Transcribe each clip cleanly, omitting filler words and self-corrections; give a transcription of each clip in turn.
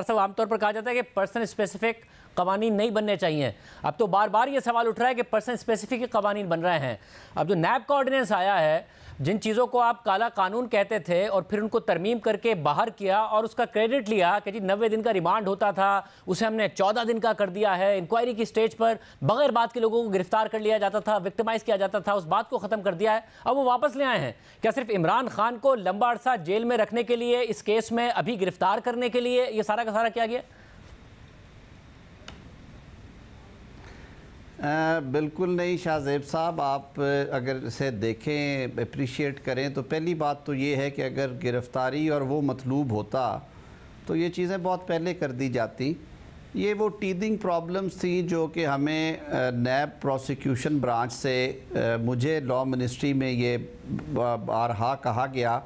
साहब आमतौर पर कहा जाता है कि पर्सन स्पेसिफिक कवानीन नहीं बनने चाहिए। अब तो बार बार ये सवाल उठ रहा है कि पर्सन स्पेसिफिक कवानीन बन रहे हैं। अब जो नैब का ऑर्डिनेंस आया है, जिन चीज़ों को आप काला कानून कहते थे और फिर उनको तरमीम करके बाहर किया और उसका क्रेडिट लिया कि जी 90 दिन का रिमांड होता था, उसे हमने 14 दिन का कर दिया है। इंक्वायरी की स्टेज पर बगैर बात के लोगों को गिरफ्तार कर लिया जाता था, विक्टिमाइज किया जाता था, उस बात को ख़त्म कर दिया है। अब वो वापस ले आए हैं। क्या सिर्फ इमरान खान को लंबा अरसा जेल में रखने के लिए, इस केस में अभी गिरफ्तार करने के लिए ये सारा का सारा किया गया? बिल्कुल नहीं शाहज़ेब साहब, आप अगर इसे देखें, अप्रिशिएट करें, तो पहली बात तो ये है कि अगर गिरफ़्तारी और वो मतलूब होता तो ये चीज़ें बहुत पहले कर दी जाती। ये वो टीदिंग प्रॉब्लम्स थी जो कि हमें नैब प्रोसिक्यूशन ब्रांच से, मुझे लॉ मिनिस्ट्री में ये बारहा कहा गया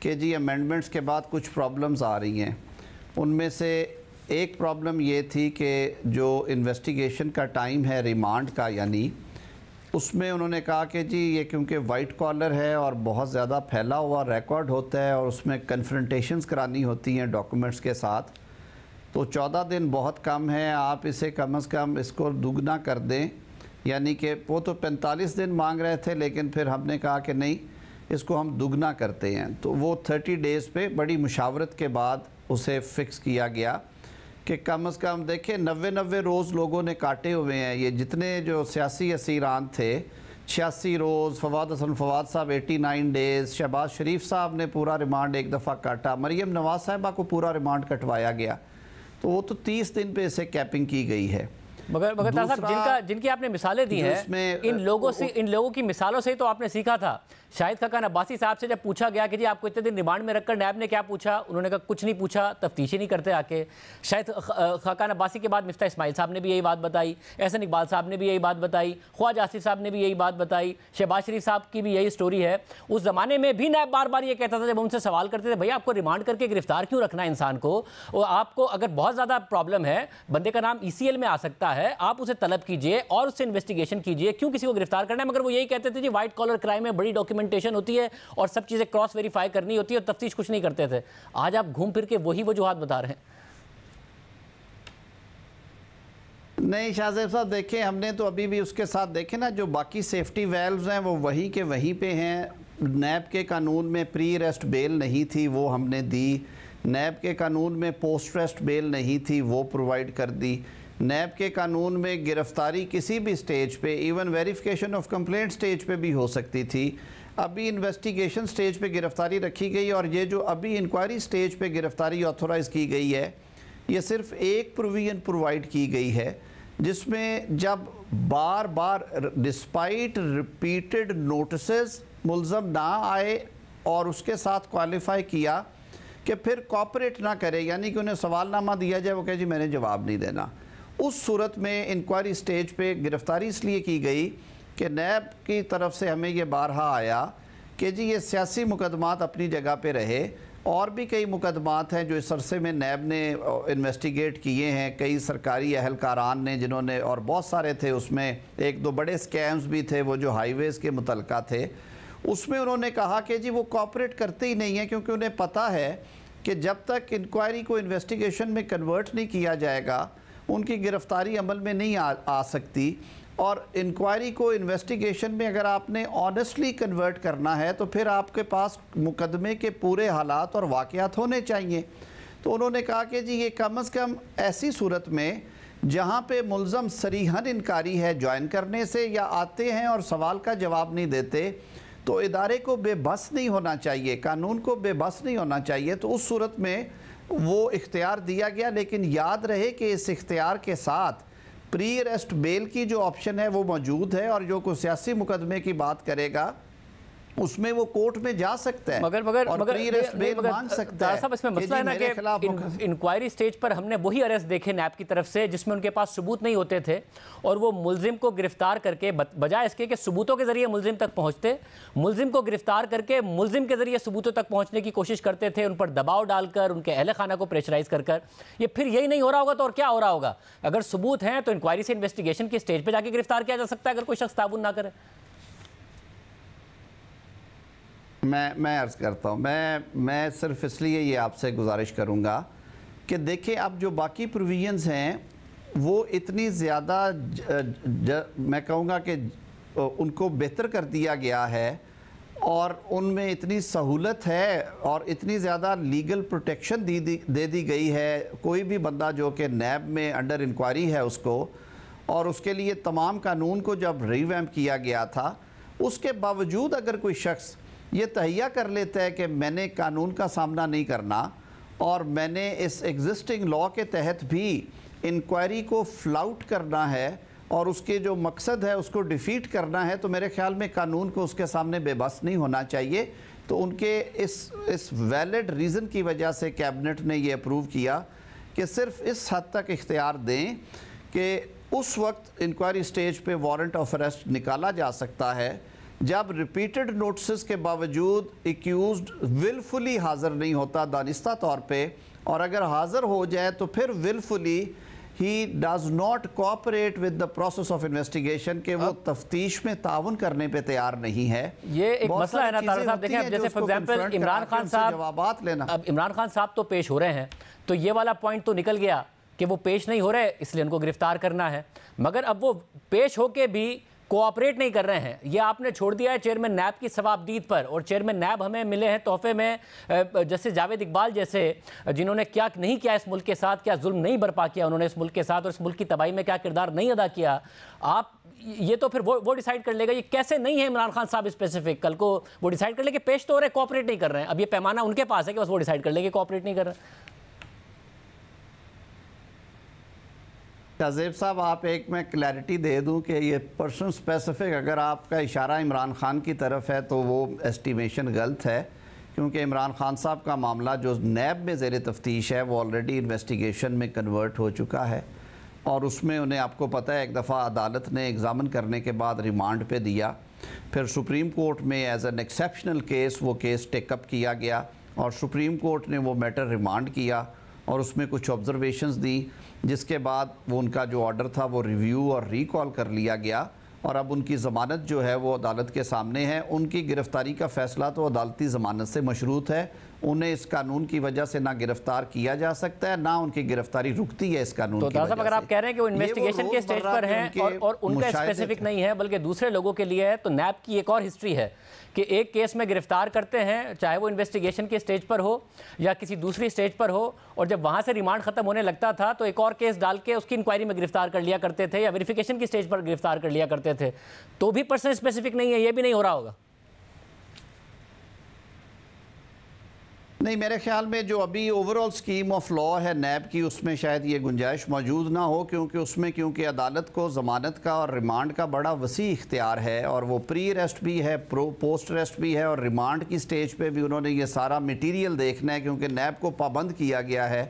कि जी अमेंडमेंट्स के बाद कुछ प्रॉब्लम्स आ रही हैं। उनमें से एक प्रॉब्लम ये थी कि जो इन्वेस्टिगेशन का टाइम है रिमांड का, यानी उसमें उन्होंने कहा कि जी ये क्योंकि वाइट कॉलर है और बहुत ज़्यादा फैला हुआ रिकॉर्ड होता है और उसमें कन्फ्रंटेशंस करानी होती हैं डॉक्यूमेंट्स के साथ, तो 14 दिन बहुत कम है, आप इसे कम से कम इसको दुगना कर दें। यानी कि वो तो 45 दिन मांग रहे थे, लेकिन फिर हमने कहा कि नहीं, इसको हम दुगना करते हैं। तो वो 30 डेज़ पे बड़ी मुशावरत के बाद उसे फ़िक्स किया गया कि कम से कम देखें 90 रोज़ लोगों ने काटे हुए हैं। ये जितने जो सियासी असीरान थे 86 रोज़, फवाद हसन फवाद साहब 89 डेज़, शहबाज शरीफ साहब ने पूरा रिमांड एक दफ़ा काटा, मरियम नवाज़ साहिबा को पूरा रिमांड कटवाया गया, तो वो तो 30 दिन पे इसे कैपिंग की गई है। मगर साहब जिनकी आपने मिसालें दी हैं, इन लोगों की मिसालों से ही तो आपने सीखा था। शाहिद खाकान अब्बासी साहब से जब पूछा गया कि जी आपको इतने दिन रिमांड में रखकर नैब ने क्या पूछा, उन्होंने कहा कुछ नहीं पूछा, तफ्तीश ही नहीं करते आके। शाहिद खाकान अब्बासी के बाद मिफ्ता इस्माइल साहब ने भी यही बात बताई, एहसन इकबाल साहब ने भी यही बात बताई, ख्वाजा आसिफ साहब ने भी यही बात बताई, शहबाज शरीफ साहब की भी यही स्टोरी है। उस ज़माने में भी नैब बार बार ये कहता था, जब उनसे सवाल करते थे भैया आपको रिमांड करके गिरफ्तार क्यों रखना है इंसान को, और आपको अगर बहुत ज़्यादा प्रॉब्लम है, बंदे का नाम ECL में आ सकता है, आप उसे तलब कीजिए और उससे इन्वेस्टिगेशन कीजिए, क्यों किसी को गिरफ्तार करना है। मगर वो यही कहते थे जी व्हाइट कॉलर क्राइम में बड़ी डॉक्यूमेंटेशन होती है और सब चीजें क्रॉस वेरीफाई करनी होती है और तफ्तीश कुछ नहीं करते थे। आज आप घूम फिर के वही वजूहात बता रहे हैं। नहीं शाहज़ेब साहब, देखें हमने तो अभी भी उसके साथ देखें ना, जो बाकी सेफ्टी वेल्व्स हैं वो वहीं के वहीं पे हैं। नैब के कानून में प्री अरेस्ट बेल नहीं थी, वो हमने दी। नैब के कानून में पोस्ट अरेस्ट बेल नहीं थी, वो प्रोवाइड कर दी। नैब के कानून में गिरफ्तारी किसी भी स्टेज पे, even verification of complaint stage पे भी हो सकती थी। अभी इन्वेस्टिगेशन स्टेज पे गिरफ्तारी रखी गई और ये जो अभी इंक्वायरी स्टेज पे गिरफ्तारी ऑथोराइज़ की गई है, ये सिर्फ एक प्रोविजन प्रोवाइड की गई है जिसमें जब बार बार डिस्पाइट रिपीटेड नोटिसेस मुल्ज़म ना आए और उसके साथ क्वालिफाई किया कि फिर कॉपरेट ना करे, यानी कि उन्हें सवालनामा दिया जाए, वो कहे जी मैंने जवाब नहीं देना, उस सूरत में इंक्वायरी स्टेज पे गिरफ्तारी इसलिए की गई कि नैब की तरफ से हमें ये बारहा आया कि जी ये सियासी मुकदमात अपनी जगह पे रहे, और भी कई मुकदमात हैं जो इस अरसे में नैब ने इन्वेस्टिगेट किए हैं, कई सरकारी अहलकारान ने जिन्होंने, और बहुत सारे थे उसमें, एक दो बड़े स्कैम्स भी थे वो जो हाईवेज़ के मुतल्लिक़ थे, उसमें उन्होंने कहा कि जी वो कॉपरेट करते ही नहीं हैं, क्योंकि उन्हें पता है कि जब तक इंक्वायरी को इन्वेस्टिगेशन में कन्वर्ट नहीं किया जाएगा उनकी गिरफ्तारी अमल में नहीं आ सकती। और इंक्वायरी को इन्वेस्टिगेशन में अगर आपने ऑनेस्टली कन्वर्ट करना है तो फिर आपके पास मुकदमे के पूरे हालात और वाक़यात होने चाहिए। तो उन्होंने कहा कि जी ये कम से कम ऐसी सूरत में जहाँ पे मुल्ज़म सरीहन इनकारी है ज्वाइन करने से, या आते हैं और सवाल का जवाब नहीं देते, तो इदारे को बेबस नहीं होना चाहिए, कानून को बेबस नहीं होना चाहिए। तो उस सूरत में वो इख्तियार दिया गया, लेकिन याद रहे कि इस इख्तियार के साथ प्री अरेस्ट बेल की जो ऑप्शन है वो मौजूद है, और जो कोई सियासी मुकदमे की बात करेगा उसमें वो कोर्ट में जा सकता है, मगर मांग सकता है। साहब इसमें मसला है ना कि इंक्वायरी स्टेज पर हमने वही अरेस्ट देखे नैब की तरफ से जिसमें उनके पास सबूत नहीं होते थे, और वो मुल्जिम को गिरफ्तार करके बजाय इसके कि सबूतों के जरिए मुल्जिम तक पहुंचते, मुल्जिम को गिरफ्तार करके मुल्जिम के जरिए सबूतों तक पहुंचने की कोशिश करते थे, उन पर दबाव डालकर, उनके अहल खाना को प्रेशराइज कर। ये फिर यही नहीं हो रहा होगा तो और क्या हो रहा होगा? अगर सबूत हैं तो इंक्वायरी से इन्वेस्टिगेशन की स्टेज पर जाके गिरफ्तार किया जा सकता है अगर कोई शख्स ताबून ना करे। मैं अर्ज़ करता हूँ, मैं सिर्फ इसलिए ये आपसे गुजारिश करूँगा कि देखें अब जो बाकी प्रोविजंस हैं वो इतनी ज़्यादा मैं कहूँगा कि उनको बेहतर कर दिया गया है और उनमें इतनी सहूलत है और इतनी ज़्यादा लीगल प्रोटेक्शन दे दी गई है। कोई भी बंदा जो कि नैब में अंडर इंक्वायरी है उसको, और उसके लिए तमाम कानून को जब रिवैम्प किया गया था, उसके बावजूद अगर कोई शख्स ये तहैया कर लेता है कि मैंने कानून का सामना नहीं करना और मैंने इस एग्जिस्टिंग लॉ के तहत भी इंक्वायरी को फ्लाउट करना है और उसके जो मकसद है उसको डिफीट करना है, तो मेरे ख्याल में कानून को उसके सामने बेबस नहीं होना चाहिए। तो उनके इस वैलिड रीज़न की वजह से कैबिनेट ने ये अप्रूव किया कि सिर्फ इस हद तक इख्तियार दें कि उस वक्त इंक्वायरी स्टेज पे वारंट ऑफ अरेस्ट निकाला जा सकता है जब रिपीटेड नोटिस के बावजूद एक्यूज्ड विलफुली हाज़िर नहीं होता दानिस्ता तौर पे, और अगर हाज़िर हो जाए तो फिर wilfully he does not cooperate with the process of investigation, के वो तफ्तीश में ताउन करने पे तैयार नहीं है। ये एक मसला है ना तारा साहब, देखें अब जैसे फॉर एग्जांपल इमरान खान साहब जवाबात लेना, अब इमरान खान साहब तो पेश हो रहे हैं तो ये वाला पॉइंट तो निकल गया कि वो पेश नहीं हो रहे इसलिए उनको गिरफ्तार करना है, मगर अब वो पेश होके भी कोऑपरेट नहीं कर रहे हैं। ये आपने छोड़ दिया है चेयरमैन नैब की सवाबदीद पर, और चेयरमैन नैब हमें मिले हैं तोहफे में जैसे जावेद इकबाल जैसे, जिन्होंने क्या नहीं किया इस मुल्क के साथ, क्या जुल्म नहीं बर्पा किया उन्होंने इस मुल्क के साथ, और इस मुल्क की तबाही में क्या किरदार नहीं अदा किया। आप ये तो फिर वो डिसाइड कर लेगा ये कैसे नहीं है इमरान खान साहब स्पेसिफिक, कल को वो डिसाइड कर ले कि पेश तो हो रहे कोऑपरेट नहीं कर रहे हैं। अब ये पैमाना उनके पास है कि बस वो डिसाइड कर ले कि कोऑपरेट नहीं कर रहे हैं। शाहज़ेब साहब आप एक मैं क्लैरिटी दे दूं कि ये पर्सन स्पेसिफिक अगर आपका इशारा इमरान खान की तरफ है तो वो एस्टिमेशन गलत है, क्योंकि इमरान खान साहब का मामला जो नैब में ज़ेर तफ्तीश है वो ऑलरेडी इन्वेस्टिगेशन में कन्वर्ट हो चुका है, और उसमें उन्हें आपको पता है एक दफ़ा अदालत ने एग्ज़ामिन करने के बाद रिमांड पे दिया, फिर सुप्रीम कोर्ट में एज एन एक्सेप्शनल केस वो केस टेकअप किया गया और सुप्रीम कोर्ट ने वो मैटर रिमांड किया और उसमें कुछ ऑब्जर्वेशंस दी, जिसके बाद वो उनका जो ऑर्डर था वो रिव्यू और रिकॉल कर लिया गया, और अब उनकी ज़मानत जो है वो अदालत के सामने है। उनकी गिरफ़्तारी का फ़ैसला तो अदालती ज़मानत से मशरूत है, उन्हें इस कानून की वजह से ना गिरफ्तार किया जा सकता है ना उनकी गिरफ्तारी रुकती है इस कानून तो की वजह से। अगर आप कह रहे हैं कि वो इन्वेस्टिगेशन के स्टेज पर हैं और उनका स्पेसिफिक नहीं है बल्कि दूसरे लोगों के लिए है, तो नैब की एक और हिस्ट्री है कि एक केस में गिरफ्तार करते हैं चाहे वो इन्वेस्टिगेशन के स्टेज पर हो या किसी दूसरी स्टेज पर हो, और जब वहाँ से रिमांड खत्म होने लगता था तो एक और केस डाल के उसकी इंक्वायरी में गिरफ्तार कर लिया करते थे या वेरिफिकेशन की स्टेज पर गिरफ्तार कर लिया करते थे। तो भी पर्सन स्पेसिफिक नहीं है, ये भी नहीं हो रहा होगा। नहीं, मेरे ख्याल में जो अभी ओवरऑल स्कीम ऑफ लॉ है नैब की उसमें शायद ये गुंजाइश मौजूद ना हो, क्योंकि अदालत को ज़मानत का और रिमांड का बड़ा वसी इख्तियार है, और वो प्री अरेस्ट भी है, पोस्ट अरेस्ट भी है, और रिमांड की स्टेज पे भी उन्होंने ये सारा मटीरियल देखना है, क्योंकि नैब को पाबंद किया गया है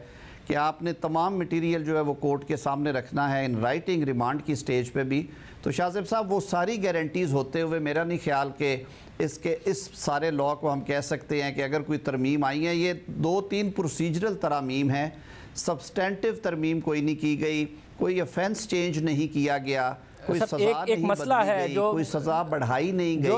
कि आपने तमाम मटीरियल जो है वो कोर्ट के सामने रखना है इन राइटिंग रिमांड की स्टेज पे भी। तो शाहज़ेब साहब वो सारी गारंटीज़ होते हुए मेरा नहीं ख्याल कि इस सारे लॉ को हम कह सकते हैं कि अगर कोई तरमीम आई है, ये 2-3 प्रोसीजरल तरमीम है, सब्सटेंटिव तरमीम कोई नहीं की गई, कोई ऑफेंस चेंज नहीं किया गया, कोई सज़ा नहीं बदली गई, कोई सज़ा बढ़ाई नहीं गई।